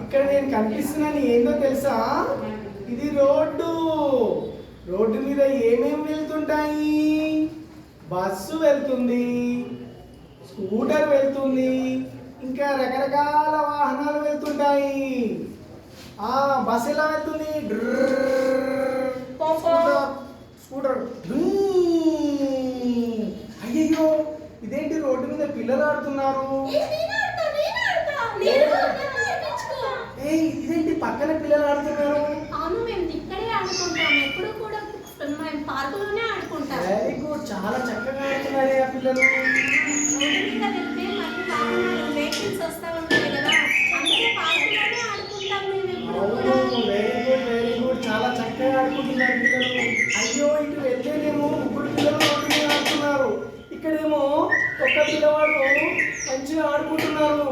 ఇక్కడ నేను కనిపిస్తున్నాను ఏందో తెలుసా? ఇది రోడ్డు. రోడ్డు మీద ఏమేమి వెళ్తుంటాయి? బస్సు వెళ్తుంది, స్కూటర్ వెళ్తుంది, ఇంకా రకరకాల వాహనాలు వెళ్తుంటాయి. బస్సు ఎలా వెళ్తుంది? స్కూటర్. అయ్యయ్యో, ఇదేంటి రోడ్డు మీద పిల్లలు ఆడుతున్నారు? ఇదేంటి పక్కన పిల్లలు ఆడుతున్నారు? అవును, మేము ఇక్కడే ఆడుకుంటాం. ఎప్పుడు కూడా మేము పార్కులోనే ఆడుకుంటాం. వెరీ గుడ్, చాలా చక్కగా ఆడుతున్నారే ఆ పిల్లలు. రోడ్డు మీద వెళ్తే మళ్ళీ వాహనాలు వెహికల్స్ వస్తూ ఉంటాయి కదా, అందుకే పార్కులోనే ఆడుకుంటాం మేము ఎప్పుడు కూడా. వెరీ గుడ్, చాలా చక్కగా ఆడుకుంటున్నారు పిల్లలు. అయ్యో, ఇటు వెళ్తేనేమో ముగ్గురు పిల్లలు రోడ్డు మీద ఆడుతున్నారు, ఇక్కడేమో ఒక్క పిల్లవాడు మంచిగా ఆడుకుంటున్నారు.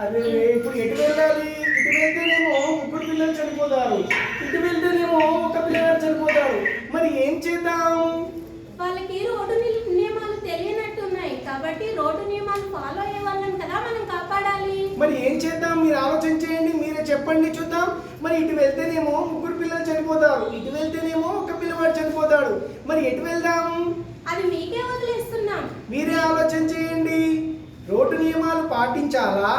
అదే ఇప్పుడు ఎటు వెళ్ళాలి? ఇటు వెళ్తేనేమో ముగ్గురు పిల్లలు చనిపోతారు, ఇటు వెళ్తేనేమో ఒక పిల్లవాడు చనిపోతారు. మరి ఏం చేద్దాం? వాళ్ళకి రోడ్డు నియమాలు తెలియనట్టున్నాయి కాబట్టి రోడ్డు నియమాలు ఫాలో అయ్యే వాళ్ళని కదా మనం కాపాడాలి. మరి ఏం చేద్దాం? మీరు ఆలోచన చేయండి, మీరే చెప్పండి చూద్దాం. మరి ఇటు వెళ్తేనేమో ముగ్గురు పిల్లలు చనిపోతారు, ఇటు వెళ్తేనేమో ఒక పిల్లవాడు చనిపోతాడు. మరి ఎటు వెళ్దాం? అది మీకే వదిలేస్తున్నాం, మీరే ఆలోచన చేయండి. రోడ్డు నియమాలు పాటించాలా?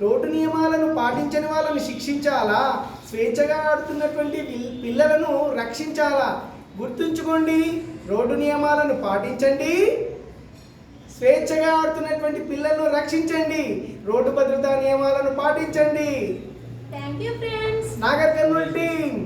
రోడ్డు నియమాలను పాటించని వాళ్ళని శిక్షించాలా? స్వేచ్ఛగా ఆడుతున్నటువంటి పిల్లలను రక్షించాలా? గుర్తుంచుకోండి, రోడ్డు నియమాలను పాటించండి, స్వేచ్ఛగా ఆడుతున్నటువంటి పిల్లలను రక్షించండి, రోడ్డు భద్రతా నియమాలను పాటించండి. Thank you friends. Nagar Kurnool team.